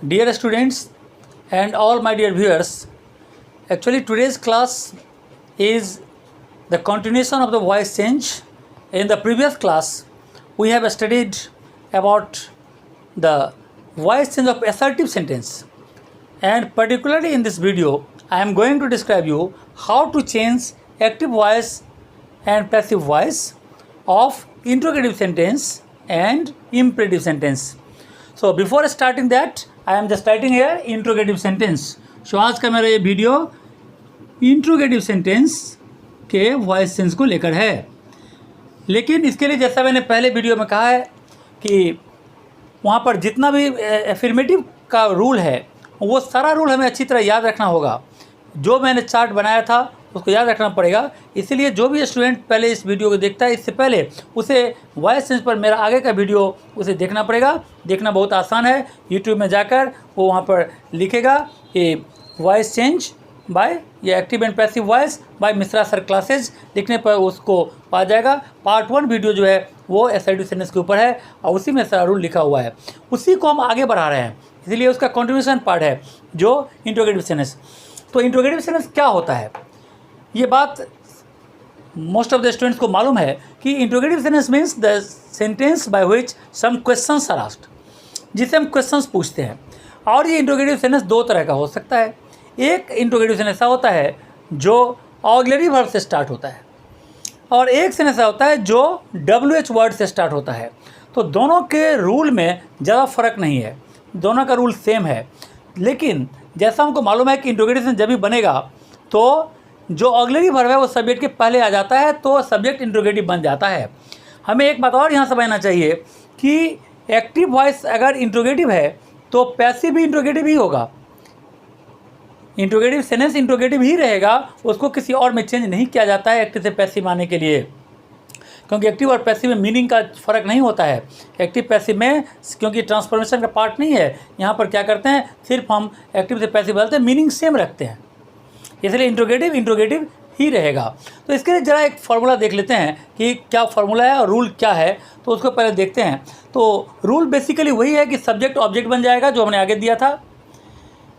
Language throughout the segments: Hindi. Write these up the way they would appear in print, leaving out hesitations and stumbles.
Dear students and all my dear viewers, actually today's class is the continuation of the voice change. In the previous class, we have studied about the voice change of assertive sentence, and particularly in this video, I am going to describe you how to change active voice and passive voice of interrogative sentence and imperative sentence. So before starting that, I am just writing here interrogative sentence. So आज का मेरा ये वीडियो इंट्रोगेटिव सेंटेंस के वॉइस चेंज को लेकर है। लेकिन इसके लिए जैसा मैंने पहले वीडियो में कहा है कि वहाँ पर जितना भी एफर्मेटिव का रूल है वो सारा रूल हमें अच्छी तरह याद रखना होगा। जो मैंने चार्ट बनाया था उसको याद रखना पड़ेगा। इसीलिए जो भी स्टूडेंट पहले इस वीडियो को देखता है, इससे पहले उसे वॉइस चेंज पर मेरा आगे का वीडियो उसे देखना पड़ेगा। देखना बहुत आसान है, यूट्यूब में जाकर वो वहाँ पर लिखेगा कि वॉइस चेंज बाय या active and passive voice bye Mishra sir classes, लिखने पर उसको पा जाएगा। पार्ट 1 वीडियो जो है वो असर्टिव सेंटेंस के ऊपर है और उसी में सारा रूल लिखा हुआ है, उसी को हम आगे बढ़ा रहे हैं, इसलिए उसका कंटिन्यूएशन पार्ट है जो इंट्रोगेटिव सेंटेंस। तो इंट्रोगेटिव सेंटेंस क्या होता है, ये बात मोस्ट ऑफ द स्टूडेंट्स को मालूम है कि interrogative sentence means the sentence by which some questions are asked, जिसे हम क्वेश्चंस पूछते हैं। और ये इंट्रोगेटिव सेंटेंस दो तरह का हो सकता है। एक इंट्रोगेटिव सेंटेंस ऐसा होता है जो ऑक्सिलरी वर्ब से स्टार्ट होता है, और एक सेंटेंस ऐसा होता है जो WH वर्ड से स्टार्ट होता है। तो दोनों के रूल में ज़्यादा फर्क नहीं है, दोनों का रूल सेम है। लेकिन जैसा हमको मालूम है कि इंट्रोगेटिव सेंटेंस जब भी बनेगा तो जो ऑक्सिलरी वर्ब है वो सब्जेक्ट के पहले आ जाता है, तो सब्जेक्ट इंट्रोगेटिव बन जाता है। हमें एक बात और यहाँ समझना चाहिए कि एक्टिव वॉइस अगर इंट्रोगेटिव है तो पैसिव भी इंट्रोगेटिव ही होगा। इंट्रोगेटिव सेंटेंस इंट्रोगेटिव ही रहेगा, उसको किसी और में चेंज नहीं किया जाता है एक्टिव से पैसिव आने के लिए, क्योंकि एक्टिव और पैसिव में मीनिंग का फ़र्क नहीं होता है। एक्टिव पैसिव में क्योंकि ट्रांसफॉर्मेशन का पार्ट नहीं है, यहाँ पर क्या करते हैं सिर्फ हम एक्टिव से पैसिव बदलते हैं, मीनिंग सेम रखते हैं, इसलिए इंट्रोगेटिव ही रहेगा। तो इसके लिए ज़रा एक फार्मूला देख लेते हैं कि क्या फार्मूला है और रूल क्या है, तो उसको पहले देखते हैं। तो रूल बेसिकली वही है कि सब्जेक्ट ऑब्जेक्ट बन जाएगा, जो हमने आगे दिया था।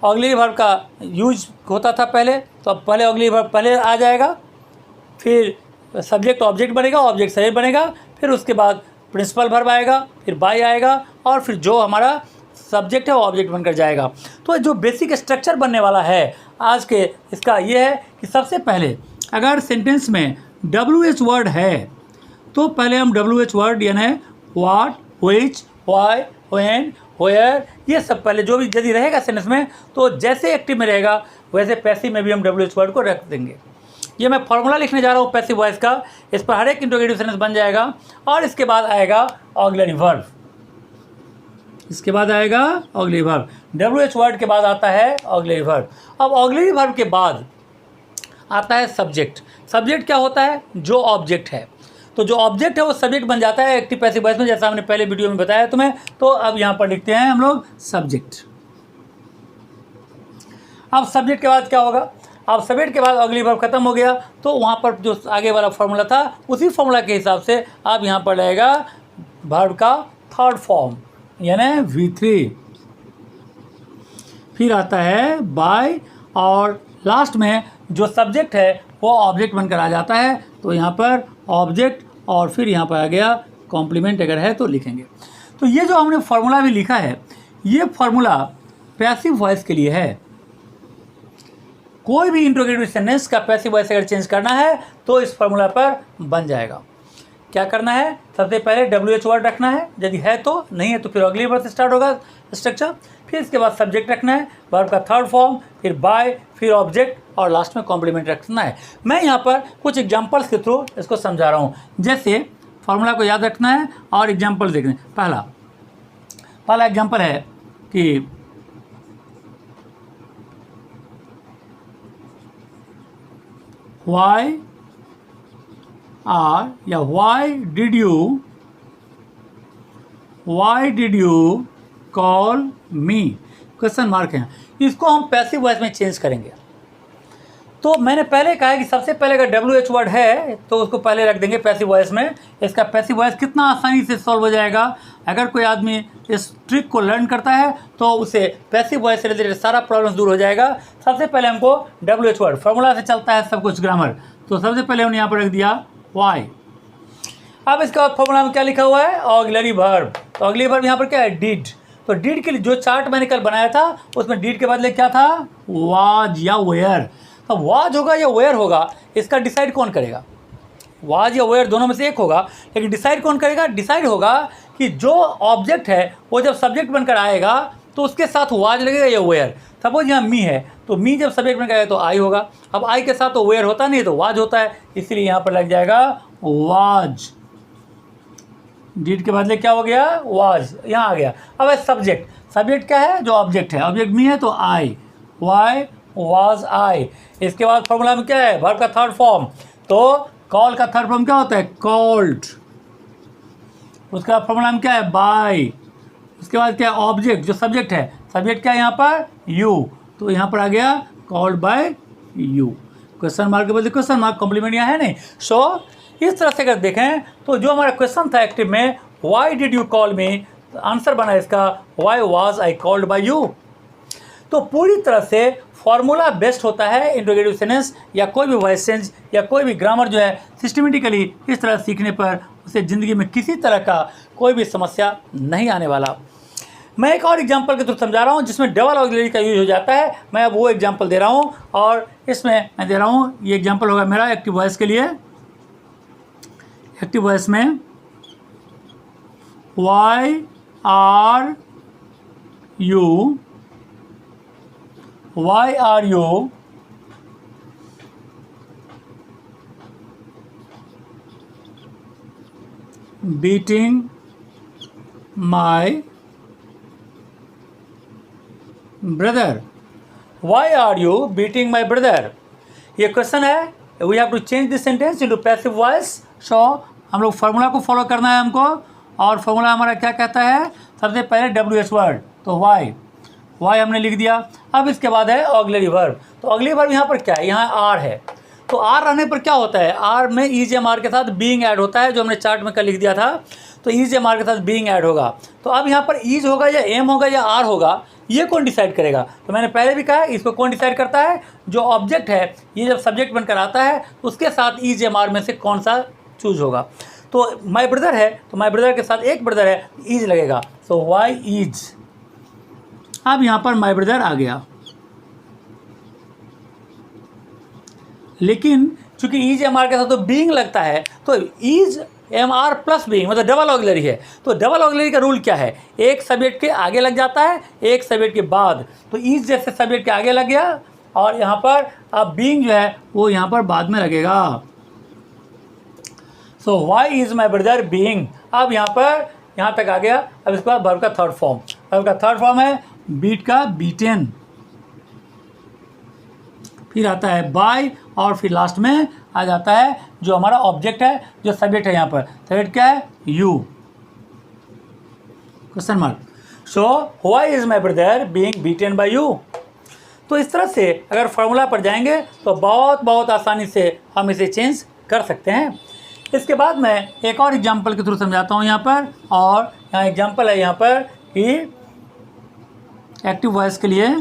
ऑक्सिलरी वर्ब का यूज होता था पहले, तो अब पहले ऑक्सिलरी वर्ब पहले आ जाएगा, फिर सब्जेक्ट ऑब्जेक्ट बनेगा, ऑब्जेक्ट सब्जेक्ट बनेगा, फिर उसके बाद प्रिंसिपल वर्ब आएगा, फिर बाय आएगा, और फिर जो हमारा सब्जेक्ट है वो ऑब्जेक्ट बनकर जाएगा। तो जो बेसिक स्ट्रक्चर बनने वाला है आज के इसका ये है कि सबसे पहले अगर सेंटेंस में WH वर्ड है तो पहले हम WH वर्ड यानी what, which, why, when, where, ये सब पहले जो भी यदि रहेगा सेंटेंस में, तो जैसे एक्टिव में रहेगा वैसे पैसिव में भी हम WH वर्ड को रख देंगे। ये मैं फॉर्मूला लिखने जा रहा हूँ पैसिव वॉइस का, इस पर हर एक इंट्रोगेटिव सेंटेंस बन जाएगा। और इसके बाद आएगा ऑक्सिलरी वर्ब, इसके बाद आएगा ऑक्सिलरी वर्ब, WH वर्ड के बाद आता है ऑक्सिलरी वर्ब। अब ऑक्सिलरी वर्ब के बाद आता है सब्जेक्ट। सब्जेक्ट क्या होता है, जो ऑब्जेक्ट है। तो जो ऑब्जेक्ट है वो सब्जेक्ट बन जाता है एक्टिव पैसिव वॉइस में, जैसा हमने पहले वीडियो में बताया तुम्हें। तो अब यहाँ पर लिखते हैं हम लोग सब्जेक्ट। अब सब्जेक्ट के बाद क्या होगा, अब सब्जेक्ट के बाद ऑक्सिलरी वर्ब खत्म हो गया, तो वहाँ पर जो आगे वाला फॉर्मूला था उसी फॉर्मूला के हिसाब से अब यहाँ पर रहेगा वर्ब का थर्ड फॉर्म यानी V3, फिर आता है बाय, और लास्ट में जो सब्जेक्ट है वो ऑब्जेक्ट बनकर आ जाता है। तो यहाँ पर ऑब्जेक्ट और फिर यहाँ पर आ गया कॉम्प्लीमेंट, अगर है तो लिखेंगे। तो ये जो हमने फार्मूला भी लिखा है ये फार्मूला पैसिव वॉइस के लिए है। कोई भी इंट्रोगेटिव सेंटेंस का पैसिव वॉइस अगर चेंज करना है तो इस फार्मूला पर बन जाएगा। क्या करना है, सबसे पहले WH वर्ड रखना है, यदि है तो, नहीं है तो फिर ऑक्सिलरी वर्ब से स्टार्ट होगा स्ट्रक्चर, फिर इसके बाद सब्जेक्ट रखना है, वर्ब का थर्ड फॉर्म, फिर बाय, फिर ऑब्जेक्ट और लास्ट में कॉम्प्लीमेंट रखना है। मैं यहाँ पर कुछ एग्जांपल्स के थ्रू इसको समझा रहा हूँ, जैसे फार्मूला को याद रखना है और एग्जाम्पल देखना है। पहला एग्जाम्पल है कि वाई आर या why did you call me, question mark है, इसको हम पैसिव वॉइस में चेंज करेंगे। तो मैंने पहले कहा है कि सबसे पहले अगर WH वर्ड है तो उसको पहले रख देंगे पैसिव वॉइस में। इसका पैसिव वॉइस कितना आसानी से सॉल्व हो जाएगा, अगर कोई आदमी इस ट्रिक को लर्न करता है तो उसे पैसिव वॉइस से रिलेटेड सारा प्रॉब्लम्स दूर हो जाएगा। सबसे पहले हमको WH वर्ड, फॉर्मूला से चलता है सब कुछ ग्रामर, तो सबसे पहले हमने यहाँ पर रख दिया वाई। अब इसके बाद फॉर्मूला में क्या लिखा हुआ है, ऑक्सिलरी वर्ब। तो ऑक्सिलरी वर्ब यहाँ पर क्या है, डिड। तो डिड के लिए जो चार्ट मैंने कल बनाया था उसमें डिड के बदले क्या था, वाज या वेयर। तो वाज होगा या वेयर होगा, इसका डिसाइड कौन करेगा, वाज या वेयर दोनों में से एक होगा, लेकिन डिसाइड कौन करेगा, डिसाइड होगा कि जो ऑब्जेक्ट है वो जब सब्जेक्ट बनकर आएगा तो उसके साथ वाज लगेगा या वेयर। सपोज यहाँ मी है तो मी जब सब्जेक्ट बनकर आएगा तो आई होगा, अब आई के साथ तो वेयर होता नहीं तो वाज होता है, इसलिए यहाँ पर लग जाएगा वाज। डिड के बदले क्या हो गया, वाज, यहाँ आ गया। अब है सब्जेक्ट, सब्जेक्ट क्या है, जो ऑब्जेक्ट है, ऑब्जेक्ट मी है तो आई, वाई वाज आई। इसके बाद फॉर्मूला में क्या है, वर्ब का थर्ड फॉर्म, तो कॉल का थर्ड फॉर्म क्या होता है, कॉल्ड। उसका फॉर्मूला में क्या है, बाय। उसके बाद क्या है, ऑब्जेक्ट, जो सब्जेक्ट है, सब्जेक्ट क्या है यहाँ पर, यू, तो यहाँ पर आ गया called by you. Question mark के बदले क्वेश्चन मार्क, कॉम्प्लीमेंट यहाँ है नहीं। सो इस तरह से अगर देखें तो जो हमारा क्वेश्चन था एक्टिव में, why did you call me, answer बना इसका why was I called by you. तो पूरी तरह से फॉर्मूला बेस्ट होता है इंट्रोगेटिव सेंटेंस या कोई भी वॉइस चेंज या कोई भी ग्रामर जो है सिस्टमेटिकली इस तरह सीखने पर उसे ज़िंदगी में किसी तरह का कोई भी समस्या नहीं आने वाला। मैं एक और एग्जांपल के थ्रू समझा रहा हूँ जिसमें डबल ऑक्सिलरी का यूज हो जाता है। मैं अब वो एग्जांपल दे रहा हूँ और इसमें मैं दे रहा हूँ, ये एग्जांपल होगा मेरा एक्टिव वॉइस के लिए। एक्टिव वॉइस में why are you, why are you beating my brother? Why are you beating my brother? ये क्वेश्चन है, we have to change this sentence into passive voice. So हम लोग फार्मूला को फॉलो करना है हमको, और फार्मूला हमारा क्या कहता है, सबसे पहले WH वर्ड, तो वाई, वाई हमने लिख दिया। अब इसके बाद है ऑक्सिलरी वर्ब। तो ऑक्सिलरी वर्ब यहाँ पर क्या है, यहाँ आर है, तो आर रहने पर क्या होता है, आर में EJMR के साथ बीइंग ऐड होता है, जो हमने चार्ट में कल लिख दिया था। तो EJMR के साथ बीइंग ऐड होगा, तो अब यहाँ पर ईज होगा या एम होगा या आर होगा, ये कौन डिसाइड करेगा। तो मैंने पहले भी कहा है, इसको कौन डिसाइड करता है, जो ऑब्जेक्ट है, ये जब सब्जेक्ट बनकर आता है उसके साथ EJMR में से कौन सा चूज होगा। तो माई ब्रदर है तो माई ब्रदर के साथ एक ब्रदर है, ईज लगेगा, सो वाई ईज। अब यहाँ पर माई ब्रदर आ गया, लेकिन चूंकि EJMR के साथ तो बीइंग लगता है, तो ईज MR प्लस बीइंग मतलब डबल ऑक्सिलरी है। तो डबल ऑक्सिलरी का रूल क्या है, एक सब्जेक्ट के आगे लग जाता है, एक सब्जेक्ट के बाद। तो ईज जैसे सब्जेक्ट के आगे लग गया, और यहाँ पर अब बीइंग जो है वो यहाँ पर बाद में लगेगा। So why is my brother being. अब यहाँ पर यहाँ तक आ गया। अब इसके बाद वर्ब का थर्ड फॉर्म, वर्ब का थर्ड फॉर्म है बीट का बीटेन, फिर आता है बाय, और फिर लास्ट में आ जाता है जो हमारा ऑब्जेक्ट है, जो सब्जेक्ट है, यहाँ पर सब्जेक्ट क्या है, you, question mark. So why is my brother being beaten by you. तो इस तरह से अगर फॉर्मूला पर जाएंगे तो बहुत आसानी से हम इसे चेंज कर सकते हैं। इसके बाद मैं एक और एग्जाम्पल के थ्रू समझाता हूँ यहाँ पर, और यहाँ एग्जाम्पल है यहाँ पर कि एक्टिव वॉइस के लिए,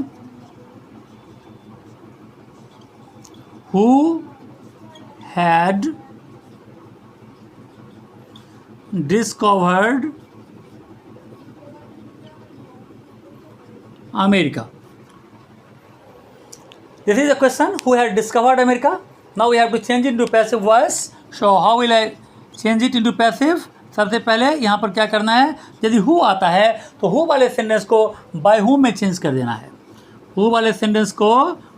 who had discovered America. This is a question, who had discovered America. Now we have to change it into passive voice. So how will I change it into passive? सबसे पहले यहाँ पर क्या करना है, यदि हु आता है तो हु वाले सेंटेंस को बाय हुम में चेंज कर देना है, हु वाले सेंटेंस को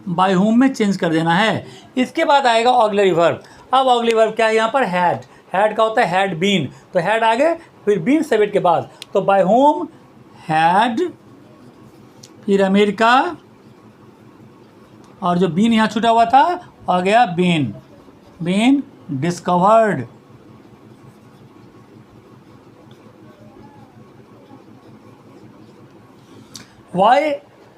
बाय हुम में चेंज कर देना है। इसके बाद आएगा ऑक्सिलरी वर्ब। अब ऑक्सिलरी वर्ब क्या है, यहाँ पर हैड, हैड का होता है हैड बीन, तो हैड आगे, फिर बीन सब्जेक्ट के बाद, तो बाय हुम हैड, फिर अमेरिका, और जो बीन यहाँ छूटा हुआ था आ गया बीन, बीन डिस्कवर्ड। वाई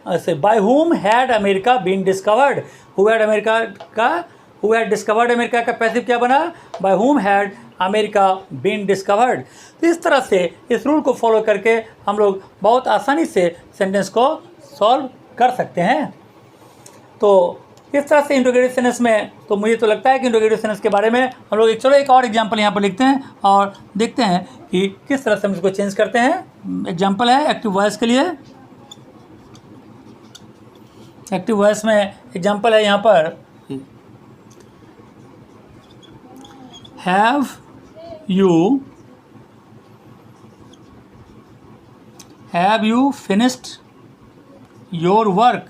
से by whom had America been discovered. Who had America का, हु हैड डिस्कवर्ड अमेरिका का पैसिव क्या बना, bye whom had America been discovered. तो इस तरह से इस रूल को फॉलो करके हम लोग बहुत आसानी से सेंटेंस को सॉल्व कर सकते हैं। तो इस तरह से इंट्रोगेटिव सेंटेंस में तो मुझे तो लगता है कि इंट्रोगेटिव सेंटेंस के बारे में हम लोग चलो एक और एग्जांपल यहाँ पर लिखते हैं और देखते हैं कि किस तरह से हम इसको चेंज करते हैं। एग्जांपल है एक्टिव वॉइस के लिए। एक्टिव वॉइस में एग्जांपल है यहाँ पर, have you finished your work.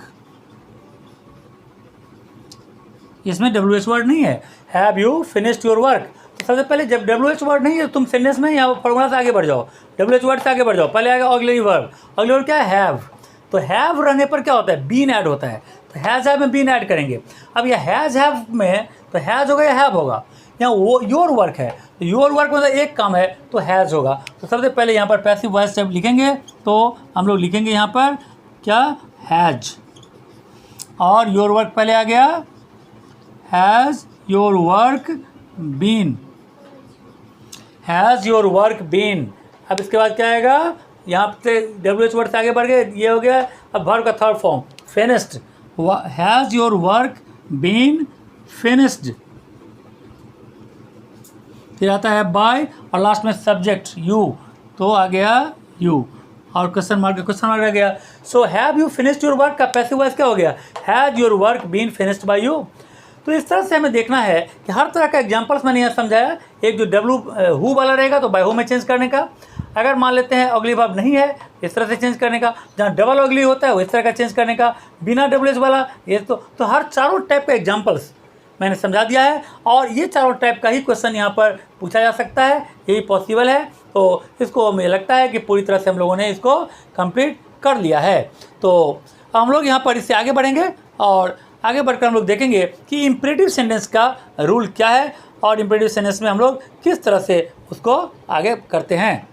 इसमें WH वर्ड नहीं है, have you finished your work. तो सबसे पहले जब WH वर्ड नहीं है तुम सेंटेंस में या फॉर्मूला से आगे बढ़ जाओ, WH वर्ड से आगे बढ़ जाओ, पहले आएगा ऑक्सिलरी वर्ब। ऑक्सिलरी वर्ब क्या है, हैव। तो हैव रहने पर क्या होता है, बीन ऐड होता है, तो हैज़ हैव में बीन ऐड करेंगे। अब यह हैज़ हैव में तो हैज़ होगा या हैव होगा, यहाँ वो योर वर्क है, तो योर वर्क मतलब एक काम है तो हैज़ होगा। तो सबसे पहले यहाँ पर पैसिव वॉइस जब लिखेंगे तो हम लोग लिखेंगे यहाँ पर क्या, हैज, और योर वर्क पहले आ गया, has your work been, has your work been. अब इसके बाद क्या आएगा, यहाँ से WH वर्ड से आगे बढ़ गए, ये हो गया। अब वर्ब का third form finished, has your work been finished. फिर आता है बाय और लास्ट में सब्जेक्ट यू, तो आ गया यू और क्वेश्चन मार्क आ गया। So have you finished your work का पैसिव वॉइस क्या हो गया, has your work been finished by you. तो इस तरह से हमें देखना है कि हर तरह का एग्जांपल्स मैंने यहाँ समझाया। एक जो हु वाला रहेगा तो बाय हु में चेंज करने का, अगर मान लेते हैं अगली वर्ब नहीं है इस तरह से चेंज करने का, जहाँ डबल अगली होता है वो इस तरह का चेंज करने का, बिना WH वाला ये तो हर चारों टाइप का एग्जाम्पल्स मैंने समझा दिया है। और ये चारों टाइप का ही क्वेश्चन यहाँ पर पूछा जा सकता है, यही पॉसिबल है। तो इसको मुझे लगता है कि पूरी तरह से हम लोगों ने इसको कंप्लीट कर लिया है। तो हम लोग यहाँ पर इससे आगे बढ़ेंगे और आगे बढ़कर हम लोग देखेंगे कि इम्परेटिव सेंटेंस का रूल क्या है और इम्परेटिव सेंटेंस में हम लोग किस तरह से उसको आगे करते हैं।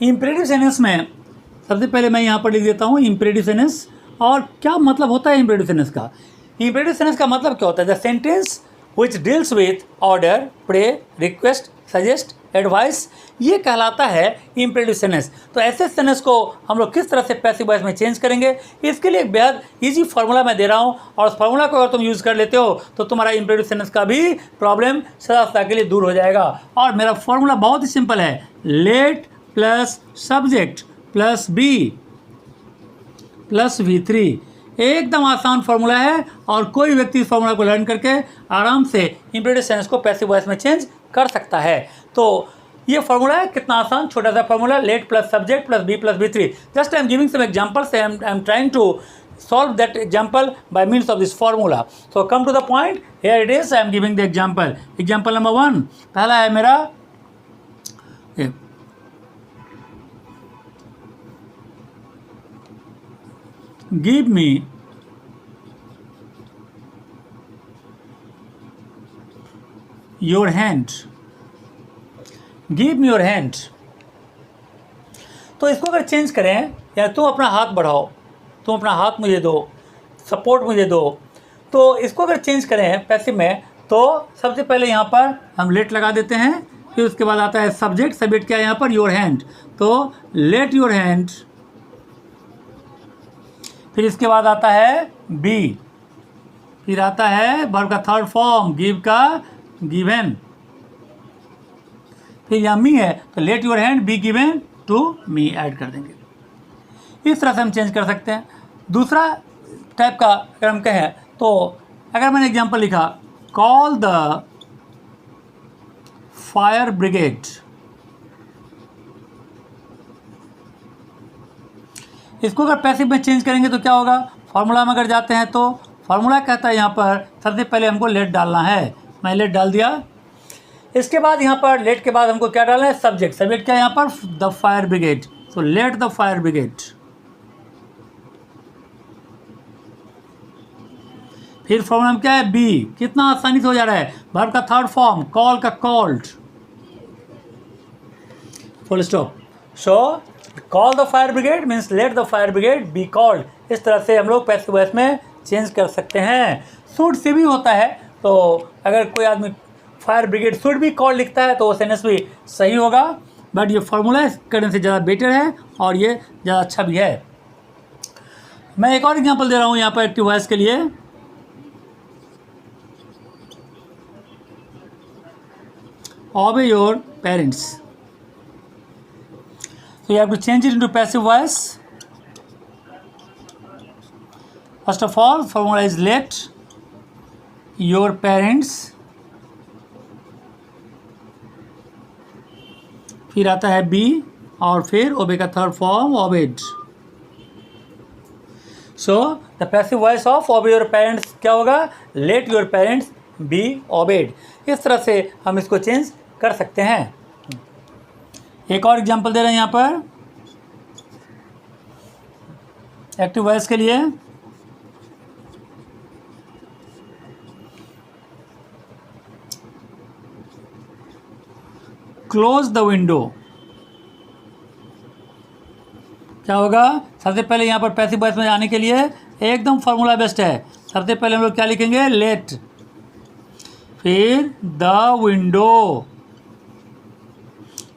इम्परेटिव सेंटेंस में सबसे पहले मैं यहाँ पर लिख देता हूँ इम्परेटिव सेंटेंस, और क्या मतलब होता है इम्परेटिव सेंटेंस का। इम्परेटिव सेंटेंस का मतलब क्या होता है, the sentence which deals with order, pray, request, suggest, advice, ये कहलाता है इम्परेटिव सेंटेंस। तो ऐसे सेंटेंस को हम लोग किस तरह से पैसिव वॉइस में चेंज करेंगे, इसके लिए एक बेहद ईजी फार्मूला मैं दे रहा हूँ, और उस फार्मूला को अगर तुम यूज़ कर लेते हो तो तुम्हारा इम्परेटिव सेंटेंस का भी प्रॉब्लम सदा सदा के लिए दूर हो जाएगा। और मेरा फार्मूला बहुत ही सिंपल है, let plus subject plus be plus V3। एकदम आसान फार्मूला है और कोई व्यक्ति इस फार्मूला को लर्न करके आराम से इम्परेटिव सेंटेंस को पैसिव वॉइस में चेंज कर सकता है। तो ये फार्मूला है, कितना आसान छोटा सा formula, let plus subject plus be plus V3। Just I am giving some examples, I am trying to solve that example by means of this formula. So come to the point, here it is, I am giving the example. Example number 1, पहला है मेरा give me your hand, give me your hand। तो इसको अगर चेंज करें, या तुम अपना हाथ बढ़ाओ, तुम अपना हाथ मुझे दो, सपोर्ट मुझे दो, तो इसको अगर चेंज करें पैसिव में तो सबसे पहले यहाँ पर हम लेट लगा देते हैं, फिर उसके बाद आता है सब्जेक्ट, सब्जेक्ट क्या है यहाँ पर, योर हैंड, तो लेट योर हैंड। फिर इसके बाद आता है बी, फिर आता है वर्ब का थर्ड फॉर्म, गिव का गिवन, फिर यहाँ मी है तो let your hand be given to me add कर देंगे। इस तरह से हम चेंज कर सकते हैं। दूसरा टाइप का अगर हम कहें तो अगर मैंने एग्जांपल लिखा, कॉल द फायर ब्रिगेड, इसको अगर पैसिव में चेंज करेंगे तो क्या होगा, फार्मूला में अगर जाते हैं तो फार्मूला कहता है यहाँ पर सबसे पहले हमको लेट डालना है, मैं लेट डाल दिया। इसके बाद यहाँ पर लेट के बाद हमको क्या डालना है, सब्जेक्ट, सब्जेक्ट क्या है यहाँ पर, the fire brigade, so let the fire brigade. फिर फॉर्मूला में क्या है, बी, कितना आसानी से हो जा रहा है, वर्ब का थर्ड फॉर्म, कॉल का called, full stop. So call the fire brigade means let the fire brigade be called. इस तरह से हम लोग पैसिव वॉइस में चेंज कर सकते हैं। शुड से भी होता है, तो अगर कोई आदमी फायर ब्रिगेड शुड भी कॉल लिखता है तो वो सेंटेंस भी सही होगा, बट ये फार्मूला करने से ज़्यादा बेटर है और ये ज़्यादा अच्छा भी है। मैं एक और एग्जांपल दे रहा हूँ यहाँ पर एक्टिव वॉइस के लिए। Obey your parents. So you have to change it into passive voice. First of all, formula is let your parents. फिर आता है be और फिर obey का third form obeyed. So the passive voice of obey your parents क्या होगा? Let your parents be obeyed. इस तरह से हम इसको चेंज कर सकते हैं। एक और एग्जांपल दे रहे हैं यहाँ पर एक्टिव वॉइस के लिए। क्लोज द विंडो क्या होगा? सबसे पहले यहाँ पर पैसिव वॉइस में आने के लिए एकदम फॉर्मूला बेस्ट है। सबसे पहले हम लोग क्या लिखेंगे? लेट, फिर द विंडो,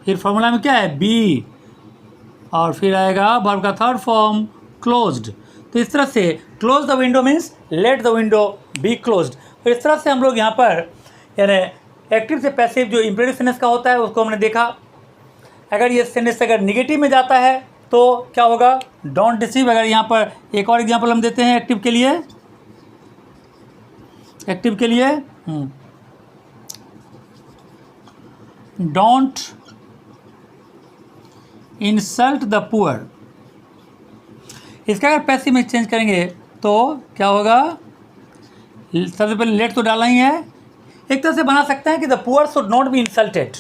फिर फॉर्मूला में क्या है? बी, और फिर आएगा वर्ब का थर्ड फॉर्म क्लोज्ड। तो इस तरह से close the window means let the window be closed. तो इस तरह से हम लोग यहाँ पर यानी एक्टिव से पैसिव जो इम्पेरेटिव सेंटेंस का होता है उसको हमने देखा। अगर ये सेंटेंस अगर निगेटिव में जाता है तो क्या होगा? Don't deceive. अगर यहाँ पर एक और एग्जांपल हम देते हैं एक्टिव के लिए, डोंट इंसल्ट द पुअर। इसका अगर पैसिव में चेंज करेंगे तो क्या होगा? सबसे पहले लेट तो डालना ही है। एक तरह से बना सकते हैं कि the poor should not be insulted.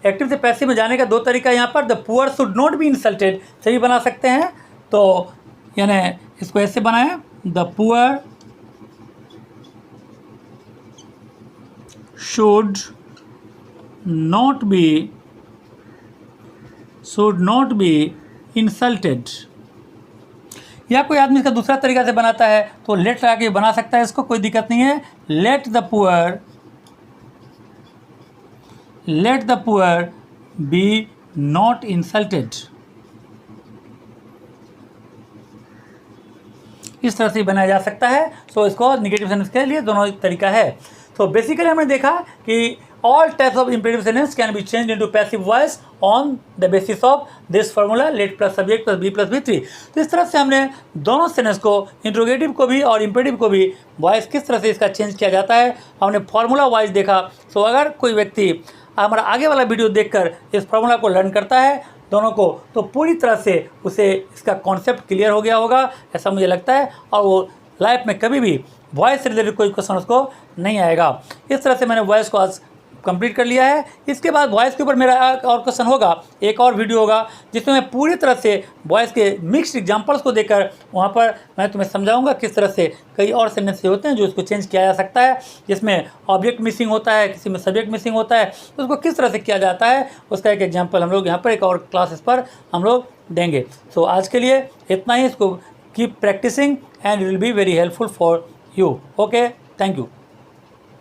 Active से पैसिव में जाने का दो तरीका यहाँ पर, the poor should not be insulted से भी बना सकते हैं। तो यानी इसको ऐसे बनाएं, the poor should not be insulted. या कोई आदमी इसका दूसरा तरीका से बनाता है तो लेट लगा के बना सकता है, इसको कोई दिक्कत नहीं है। Let the poor be not insulted. इस तरह से बनाया जा सकता है। सो इसको निगेटिव सेंटेंस के लिए दोनों तरीका है। तो बेसिकली हमने देखा कि all types of imperative sentence can be changed into passive voice on the basis of this formula let plus subject plus be plus be3। तो इस तरह से हमने दोनों सेंटेंस को, इंट्रोगेटिव को भी और इम्पेरेटिव को भी, वॉइस किस तरह से इसका चेंज किया जाता है हमने फार्मूला वाइज देखा। तो अगर कोई व्यक्ति हमारा आगे वाला वीडियो देखकर इस फार्मूला को लर्न करता है दोनों को, तो पूरी तरह से उसे इसका कॉन्सेप्ट क्लियर हो गया होगा, ऐसा मुझे लगता है। और वो लाइफ में कभी भी वॉइस से रिलेटेड कोई क्वेश्चन उसको नहीं आएगा। इस तरह से मैंने वॉइस को आज कंप्लीट कर लिया है। इसके बाद वॉइस के ऊपर मेरा और क्वेश्चन होगा, एक और वीडियो होगा जिसमें मैं पूरी तरह से वॉइस के मिक्स्ड एग्जांपल्स को देकर वहाँ पर मैं तुम्हें समझाऊंगा किस तरह से कई और सेंटेंस होते हैं जो इसको चेंज किया जा सकता है, जिसमें ऑब्जेक्ट मिसिंग होता है, किसी में सब्जेक्ट मिसिंग होता है, तो उसको किस तरह से किया जाता है उसका एक एग्जाम्पल हम लोग यहाँ पर एक और क्लासेस पर हम लोग देंगे। सो आज के लिए इतना ही। इसको keep practising and it will be very helpful for you. Okay, thank you.